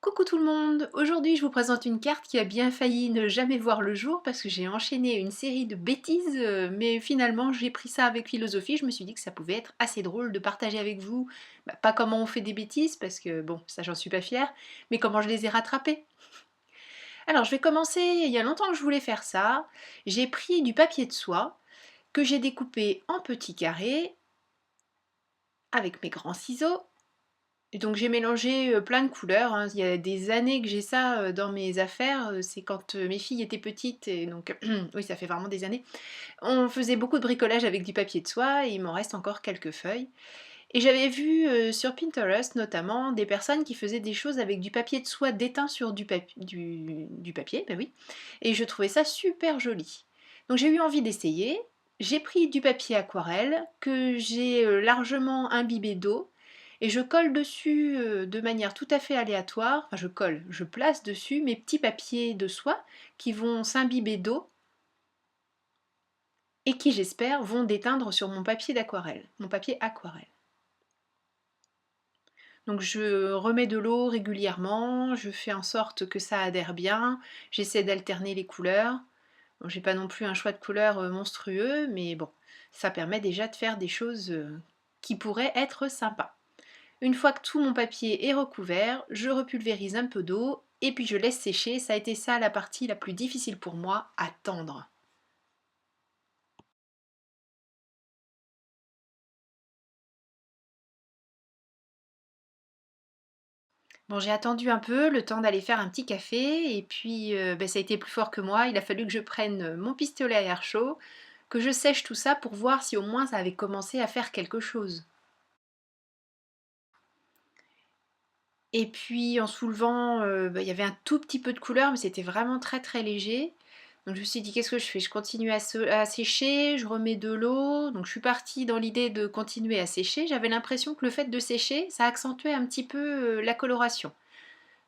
Coucou tout le monde! Aujourd'hui je vous présente une carte qui a bien failli ne jamais voir le jour parce que j'ai enchaîné une série de bêtises, mais finalement j'ai pris ça avec philosophie. Je me suis dit que ça pouvait être assez drôle de partager avec vous, pas comment on fait des bêtises parce que bon, ça j'en suis pas fière, mais comment je les ai rattrapées. Alors je vais commencer, il y a longtemps que je voulais faire ça. J'ai pris du papier de soie que j'ai découpé en petits carrés avec mes grands ciseaux. Et donc j'ai mélangé plein de couleurs, hein. Il y a des années que j'ai ça dans mes affaires, c'est quand mes filles étaient petites, et donc oui, ça fait vraiment des années. On faisait beaucoup de bricolage avec du papier de soie et il m'en reste encore quelques feuilles. Et j'avais vu sur Pinterest notamment des personnes qui faisaient des choses avec du papier de soie déteint sur du papier, bah oui, et je trouvais ça super joli. Donc j'ai eu envie d'essayer. J'ai pris du papier aquarelle que j'ai largement imbibé d'eau et je colle dessus de manière tout à fait aléatoire, enfin je place dessus mes petits papiers de soie qui vont s'imbiber d'eau et qui j'espère vont déteindre sur mon papier d'aquarelle, mon papier aquarelle. Donc je remets de l'eau régulièrement, je fais en sorte que ça adhère bien, j'essaie d'alterner les couleurs. Bon, j'ai pas non plus un choix de couleurs monstrueux, mais bon, ça permet déjà de faire des choses qui pourraient être sympas. Une fois que tout mon papier est recouvert, je repulvérise un peu d'eau et puis je laisse sécher. Ça a été ça la partie la plus difficile pour moi, attendre. Bon, j'ai attendu un peu, le temps d'aller faire un petit café, et puis ça a été plus fort que moi. Il a fallu que je prenne mon pistolet à air chaud, que je sèche tout ça pour voir si au moins ça avait commencé à faire quelque chose. Et puis en soulevant, il y avait un tout petit peu de couleur, mais c'était vraiment très très léger. Donc je me suis dit: «Qu'est-ce que je fais?» Je continue à sécher, je remets de l'eau, donc je suis partie dans l'idée de continuer à sécher. J'avais l'impression que le fait de sécher, ça accentuait un petit peu, la coloration.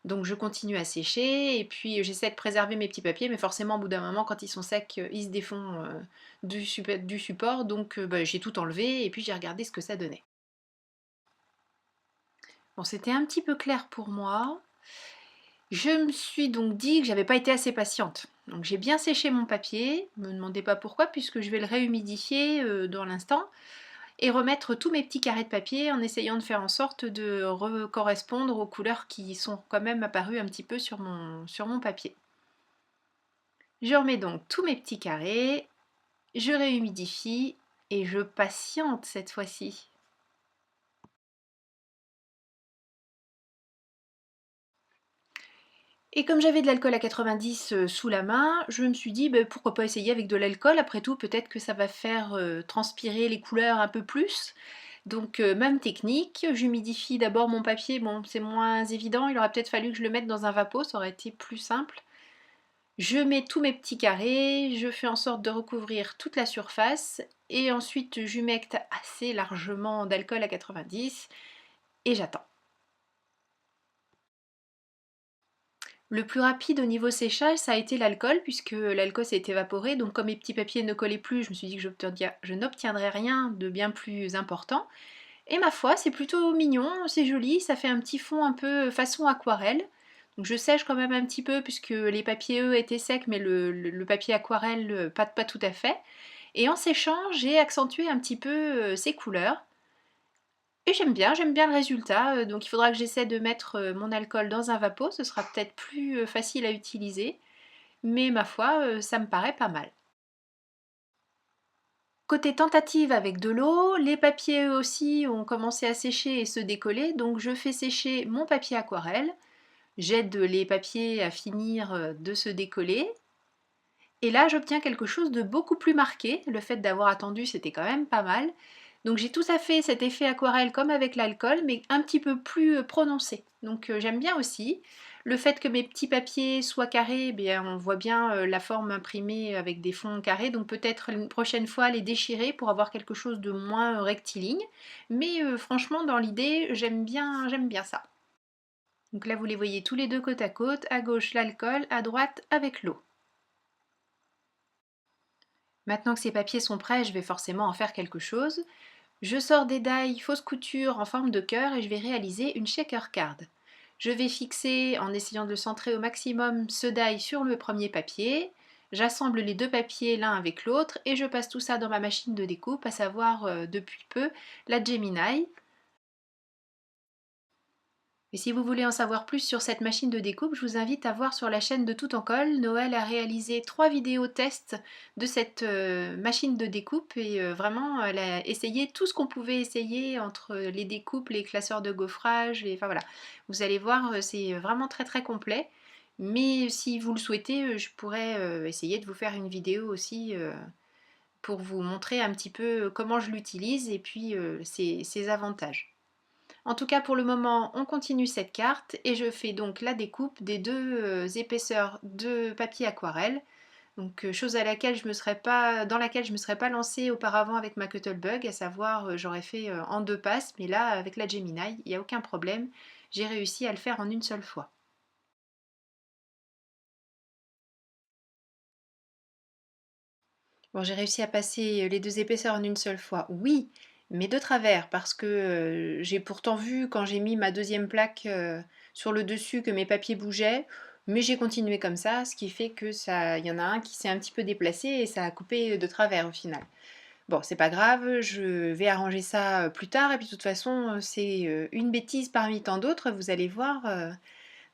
Donc je continue à sécher et puis j'essaie de préserver mes petits papiers, mais forcément au bout d'un moment quand ils sont secs, ils se défont, du support, donc j'ai tout enlevé et puis j'ai regardé ce que ça donnait. Bon, c'était un petit peu clair pour moi. Je me suis donc dit que j'avais pas été assez patiente. Donc j'ai bien séché mon papier, me demandez pas pourquoi puisque je vais le réhumidifier, dans l'instant et remettre tous mes petits carrés de papier en essayant de faire en sorte de correspondre aux couleurs qui sont quand même apparues un petit peu sur mon papier. Je remets donc tous mes petits carrés, je réhumidifie et je patiente cette fois-ci. Et comme j'avais de l'alcool à 90 sous la main, je me suis dit: pourquoi pas essayer avec de l'alcool? Après tout, peut-être que ça va faire, transpirer les couleurs un peu plus». Donc même technique, j'humidifie d'abord mon papier, bon c'est moins évident, il aurait peut-être fallu que je le mette dans un vapeau, ça aurait été plus simple. Je mets tous mes petits carrés, je fais en sorte de recouvrir toute la surface et ensuite j'humecte assez largement d'alcool à 90 et j'attends. Le plus rapide au niveau séchage, ça a été l'alcool, puisque l'alcool s'est évaporé, donc comme mes petits papiers ne collaient plus, je me suis dit que je n'obtiendrais rien de bien plus important. Et ma foi, c'est plutôt mignon, c'est joli, ça fait un petit fond un peu façon aquarelle. Donc je sèche quand même un petit peu, puisque les papiers, eux, étaient secs, mais le papier aquarelle, pas tout à fait. Et en séchant, j'ai accentué un petit peu ces couleurs. Et j'aime bien le résultat, donc il faudra que j'essaie de mettre, mon alcool dans un vapeau, ce sera peut-être plus, facile à utiliser, mais ma foi, ça me paraît pas mal. Côté tentative avec de l'eau, les papiers eux aussi ont commencé à sécher et se décoller, donc je fais sécher mon papier aquarelle, j'aide les papiers à finir, de se décoller et là j'obtiens quelque chose de beaucoup plus marqué. Le fait d'avoir attendu, c'était quand même pas mal. Donc j'ai tout à fait cet effet aquarelle comme avec l'alcool, mais un petit peu plus prononcé. Donc j'aime bien aussi. Le fait que mes petits papiers soient carrés, eh bien, on voit bien la forme imprimée avec des fonds carrés, donc peut-être une prochaine fois les déchirer pour avoir quelque chose de moins rectiligne. Mais franchement, dans l'idée, j'aime bien ça. Donc là, vous les voyez tous les deux côte à côte, à gauche l'alcool, à droite avec l'eau. Maintenant que ces papiers sont prêts, je vais forcément en faire quelque chose. Je sors des die fausse couture en forme de cœur et je vais réaliser une shaker card. Je vais fixer, en essayant de le centrer au maximum, ce die sur le premier papier. J'assemble les deux papiers l'un avec l'autre et je passe tout ça dans ma machine de découpe, à savoir depuis peu la Gemini. Et si vous voulez en savoir plus sur cette machine de découpe, je vous invite à voir sur la chaîne de Tout en Colle. Noël a réalisé 3 vidéos tests de cette machine de découpe et vraiment elle a essayé tout ce qu'on pouvait essayer entre les découpes, les classeurs de gaufrage, enfin voilà. Vous allez voir, c'est vraiment très très complet. Mais si vous le souhaitez, je pourrais essayer de vous faire une vidéo aussi pour vous montrer un petit peu comment je l'utilise et puis ses avantages. En tout cas, pour le moment, on continue cette carte et je fais donc la découpe des deux épaisseurs de papier aquarelle. Donc, chose à laquelle je me serais pas, dans laquelle je ne me serais pas lancée auparavant avec ma Cuttlebug, à savoir j'aurais fait en 2 passes, mais là, avec la Gemini, il n'y a aucun problème. J'ai réussi à le faire en une seule fois. Bon, j'ai réussi à passer les deux épaisseurs en une seule fois, oui, mais de travers, parce que j'ai pourtant vu quand j'ai mis ma deuxième plaque sur le dessus que mes papiers bougeaient, mais j'ai continué comme ça, ce qui fait que ça, il y en a un qui s'est un petit peu déplacé et ça a coupé de travers au final. Bon, c'est pas grave, je vais arranger ça plus tard, et puis de toute façon, c'est une bêtise parmi tant d'autres, vous allez voir.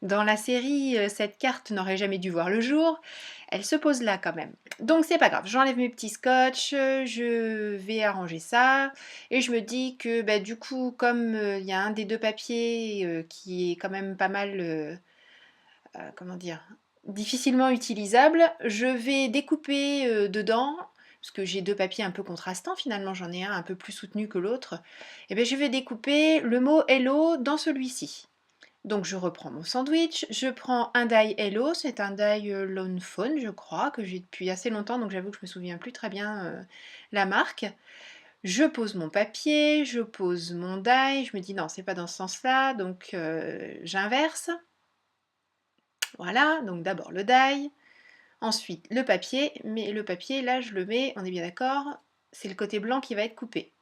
Dans la série, cette carte n'aurait jamais dû voir le jour. Elle se pose là quand même. Donc c'est pas grave, j'enlève mes petits scotch, je vais arranger ça. Et je me dis que bah, du coup, comme il y a un des deux papiers qui est quand même pas mal, comment dire, difficilement utilisable, je vais découper dedans, parce que j'ai deux papiers un peu contrastants, finalement j'en ai un peu plus soutenu que l'autre. Et bien je vais découper le mot Hello dans celui-ci. Donc je reprends mon sandwich, je prends un die Hello, c'est un die Lone Phone je crois, que j'ai depuis assez longtemps, donc j'avoue que je me souviens plus très bien la marque. Je pose mon papier, je pose mon die, je me dis non, c'est pas dans ce sens-là, donc j'inverse. Voilà, donc d'abord le die, ensuite le papier, mais le papier là je le mets, on est bien d'accord, c'est le côté blanc qui va être coupé.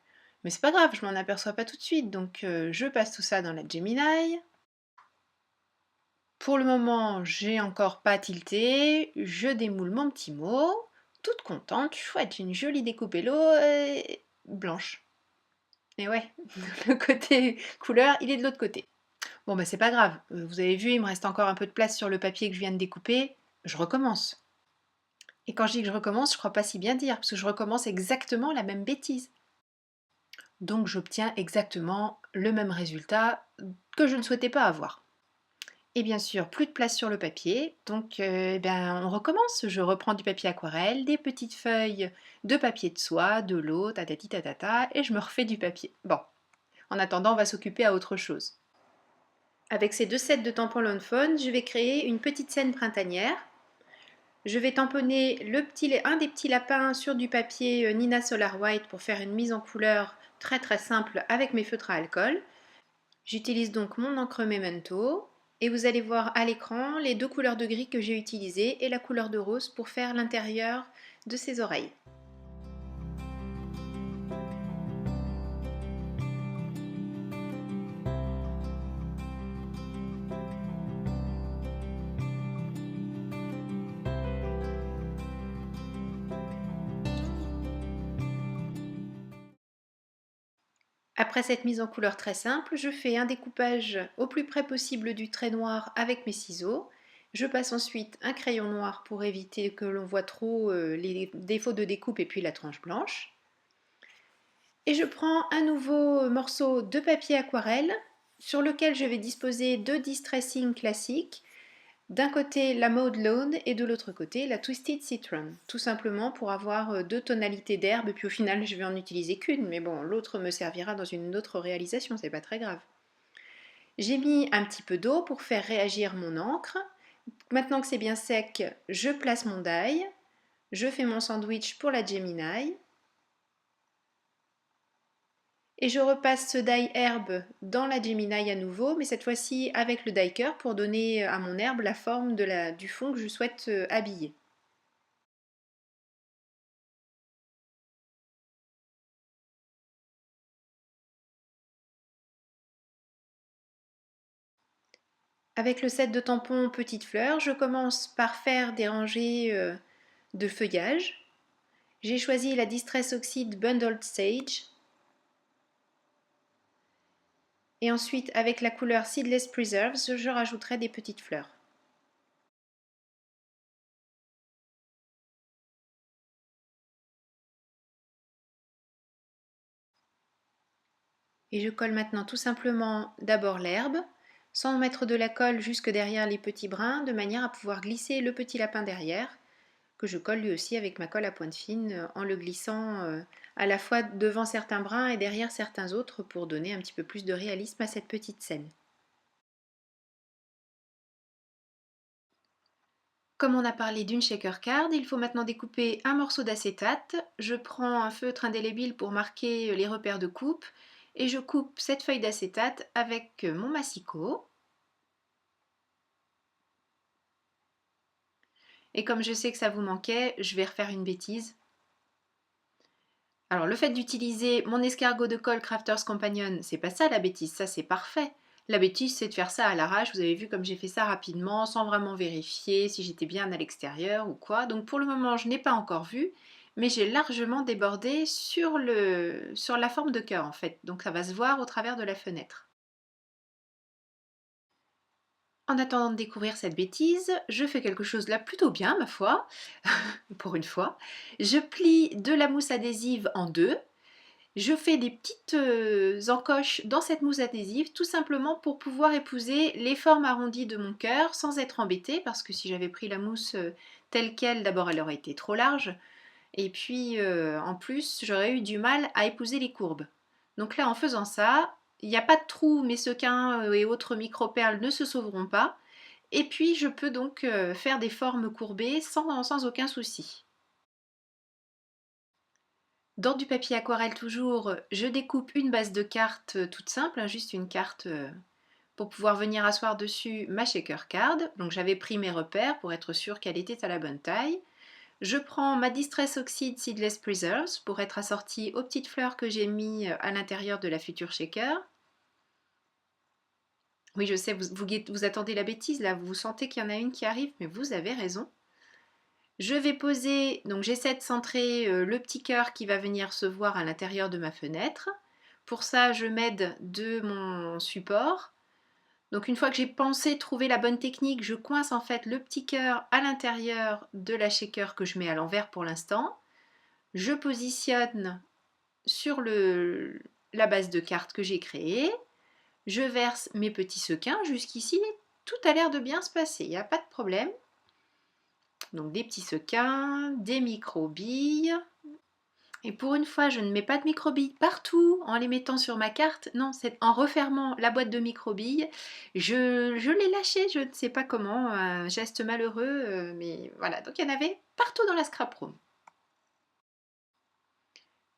Mais c'est pas grave, je m'en aperçois pas tout de suite, donc je passe tout ça dans la Gemini. Pour le moment, j'ai encore pas tilté, je démoule mon petit mot, toute contente, chouette, une jolie découpe Hello blanche. Et ouais, le côté couleur, il est de l'autre côté. Bon bah c'est pas grave, vous avez vu, il me reste encore un peu de place sur le papier que je viens de découper, je recommence. Et quand je dis que je recommence, je crois pas si bien dire, parce que je recommence exactement la même bêtise. Donc j'obtiens exactement le même résultat que je ne souhaitais pas avoir. Et bien sûr, plus de place sur le papier, donc on recommence. Je reprends du papier aquarelle, des petites feuilles de papier de soie, de l'eau, tatati tatata, et je me refais du papier. Bon, en attendant, on va s'occuper à autre chose. Avec ces deux sets de tampons Lawn Fawn, je vais créer une petite scène printanière. Je vais tamponner un des petits lapins sur du papier Nina Solar White pour faire une mise en couleur très très simple avec mes feutres à alcool. J'utilise donc mon encre Memento et vous allez voir à l'écran les deux couleurs de gris que j'ai utilisées et la couleur de rose pour faire l'intérieur de ses oreilles. Après cette mise en couleur très simple, je fais un découpage au plus près possible du trait noir avec mes ciseaux. Je passe ensuite un crayon noir pour éviter que l'on voit trop les défauts de découpe et puis la tranche blanche. Et je prends un nouveau morceau de papier aquarelle sur lequel je vais disposer deux distressing classiques. D'un côté la Maude Lawn et de l'autre côté la Twisted Citron, tout simplement pour avoir deux tonalités d'herbe, et puis au final je vais en utiliser qu'une, mais bon, l'autre me servira dans une autre réalisation, c'est pas très grave. J'ai mis un petit peu d'eau pour faire réagir mon encre. Maintenant que c'est bien sec, je place mon die, je fais mon sandwich pour la Gemini, et je repasse ce die herbe dans la Gemini à nouveau, mais cette fois-ci avec le die cœur pour donner à mon herbe la forme du fond que je souhaite habiller. Avec le set de tampons petites fleurs, je commence par faire des rangées de feuillage. J'ai choisi la Distress Oxide Bundled Sage. Et ensuite, avec la couleur Seedless Preserves, je rajouterai des petites fleurs. Et je colle maintenant tout simplement d'abord l'herbe, sans mettre de la colle jusque derrière les petits brins, de manière à pouvoir glisser le petit lapin derrière, que je colle lui aussi avec ma colle à pointe fine, en le glissant à la fois devant certains brins et derrière certains autres pour donner un petit peu plus de réalisme à cette petite scène. Comme on a parlé d'une shaker card, il faut maintenant découper un morceau d'acétate. Je prends un feutre indélébile pour marquer les repères de coupe et je coupe cette feuille d'acétate avec mon massicot. Et comme je sais que ça vous manquait, je vais refaire une bêtise. Alors le fait d'utiliser mon escargot de colle Crafters Companion, c'est pas ça la bêtise, ça c'est parfait. La bêtise c'est de faire ça à l'arrache, vous avez vu comme j'ai fait ça rapidement, sans vraiment vérifier si j'étais bien à l'extérieur ou quoi. Donc pour le moment je n'ai pas encore vu, mais j'ai largement débordé sur la forme de cœur en fait. Donc ça va se voir au travers de la fenêtre. En attendant de découvrir cette bêtise, je fais quelque chose là plutôt bien, ma foi, pour une fois. Je plie de la mousse adhésive en deux. Je fais des petites encoches dans cette mousse adhésive, tout simplement pour pouvoir épouser les formes arrondies de mon cœur sans être embêtée, parce que si j'avais pris la mousse telle qu'elle, d'abord elle aurait été trop large, et puis en plus j'aurais eu du mal à épouser les courbes. Donc là en faisant ça, il n'y a pas de trou, mes sequins et autres micro-perles ne se sauveront pas. Et puis je peux donc faire des formes courbées sans aucun souci. Dans du papier aquarelle toujours, je découpe une base de carte toute simple, hein, juste une carte pour pouvoir venir asseoir dessus ma shaker card. Donc j'avais pris mes repères pour être sûre qu'elle était à la bonne taille. Je prends ma Distress Oxide Seedless Preserves pour être assortie aux petites fleurs que j'ai mis à l'intérieur de la future shaker. Oui, je sais, vous attendez la bêtise là, vous sentez qu'il y en a une qui arrive, mais vous avez raison. Je vais poser, donc j'essaie de centrer le petit cœur qui va venir se voir à l'intérieur de ma fenêtre. Pour ça, je m'aide de mon support. Donc une fois que j'ai pensé trouver la bonne technique, je coince en fait le petit cœur à l'intérieur de la shaker que je mets à l'envers pour l'instant. Je positionne sur la base de carte que j'ai créée. Je verse mes petits sequins. Jusqu'ici, tout a l'air de bien se passer, il n'y a pas de problème. Donc des petits sequins, des micro-billes. Et pour une fois, je ne mets pas de micro-billes partout en les mettant sur ma carte. Non, c'est en refermant la boîte de micro-billes. Je l'ai lâché, je ne sais pas comment, un geste malheureux, mais voilà. Donc il y en avait partout dans la scrap room.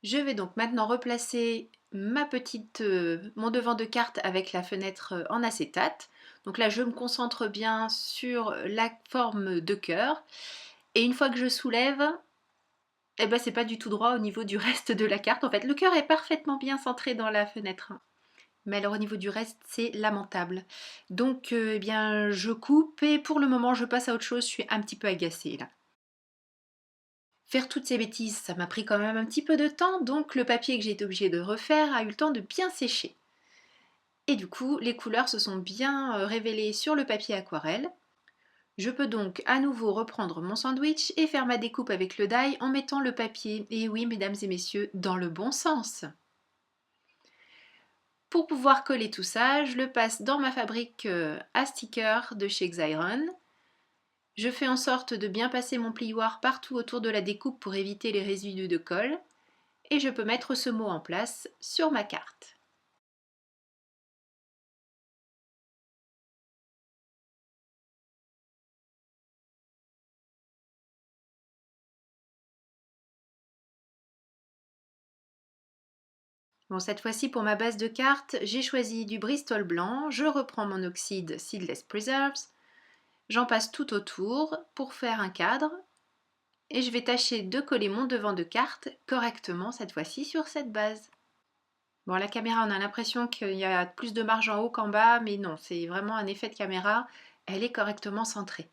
Je vais donc maintenant replacer mon devant de carte avec la fenêtre en acétate. Donc là, je me concentre bien sur la forme de cœur. Et une fois que je soulève, eh ben, c'est pas du tout droit au niveau du reste de la carte. En fait, le cœur est parfaitement bien centré dans la fenêtre. Mais alors au niveau du reste, c'est lamentable. Donc, eh bien, je coupe et pour le moment, je passe à autre chose. Je suis un petit peu agacée là. Faire toutes ces bêtises, ça m'a pris quand même un petit peu de temps, donc le papier que j'ai été obligée de refaire a eu le temps de bien sécher. Et du coup, les couleurs se sont bien révélées sur le papier aquarelle. Je peux donc à nouveau reprendre mon sandwich et faire ma découpe avec le die en mettant le papier, et oui mesdames et messieurs, dans le bon sens. Pour pouvoir coller tout ça, je le passe dans ma fabrique à stickers de chez Xyron. Je fais en sorte de bien passer mon plioir partout autour de la découpe pour éviter les résidus de colle. Et je peux mettre ce mot en place sur ma carte. Bon, cette fois-ci pour ma base de carte, j'ai choisi du Bristol blanc, je reprends mon oxyde Seedless Preserves, j'en passe tout autour pour faire un cadre et je vais tâcher de coller mon devant de carte correctement cette fois-ci sur cette base. Bon, la caméra, on a l'impression qu'il y a plus de marge en haut qu'en bas, mais non, c'est vraiment un effet de caméra. Elle est correctement centrée.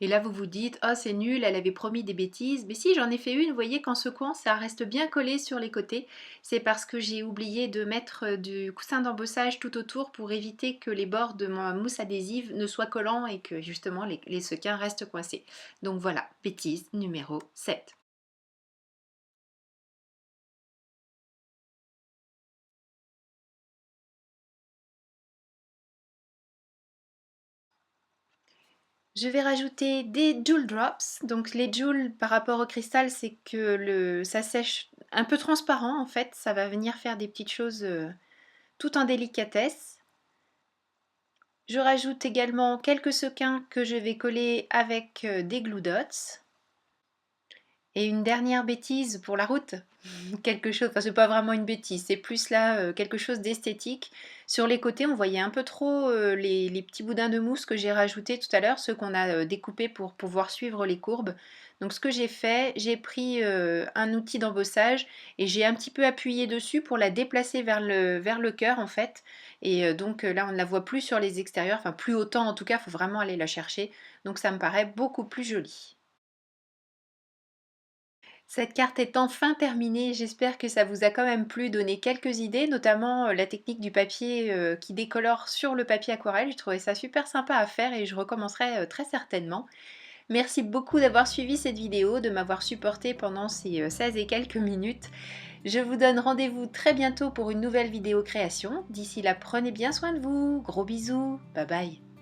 Et là, vous vous dites, oh, c'est nul, elle avait promis des bêtises. Mais si, j'en ai fait une, vous voyez qu'en secouant, ça reste bien collé sur les côtés. C'est parce que j'ai oublié de mettre du coussin d'embossage tout autour pour éviter que les bords de ma mousse adhésive ne soient collants et que justement les sequins restent coincés. Donc voilà, bêtise numéro 7. Je vais rajouter des Joule Drops. Donc les Joule par rapport au cristal, c'est que ça sèche un peu transparent en fait. Ça va venir faire des petites choses tout en délicatesse. Je rajoute également quelques sequins que je vais coller avec des Glue Dots. Et une dernière bêtise pour la route, quelque chose, enfin c'est pas vraiment une bêtise, c'est plus là quelque chose d'esthétique. Sur les côtés, on voyait un peu trop les petits boudins de mousse que j'ai rajoutés tout à l'heure, ceux qu'on a découpés pour pouvoir suivre les courbes. Donc ce que j'ai fait, j'ai pris un outil d'embossage et j'ai un petit peu appuyé dessus pour la déplacer vers le cœur en fait. Et donc là, on ne la voit plus sur les extérieurs, enfin plus autant en tout cas, il faut vraiment aller la chercher. Donc ça me paraît beaucoup plus joli. Cette carte est enfin terminée, j'espère que ça vous a quand même plu, donné quelques idées, notamment la technique du papier qui décolore sur le papier aquarelle. J'ai trouvé ça super sympa à faire et je recommencerai très certainement. Merci beaucoup d'avoir suivi cette vidéo, de m'avoir supporté pendant ces 16 et quelques minutes. Je vous donne rendez-vous très bientôt pour une nouvelle vidéo création. D'ici là, prenez bien soin de vous. Gros bisous. Bye bye.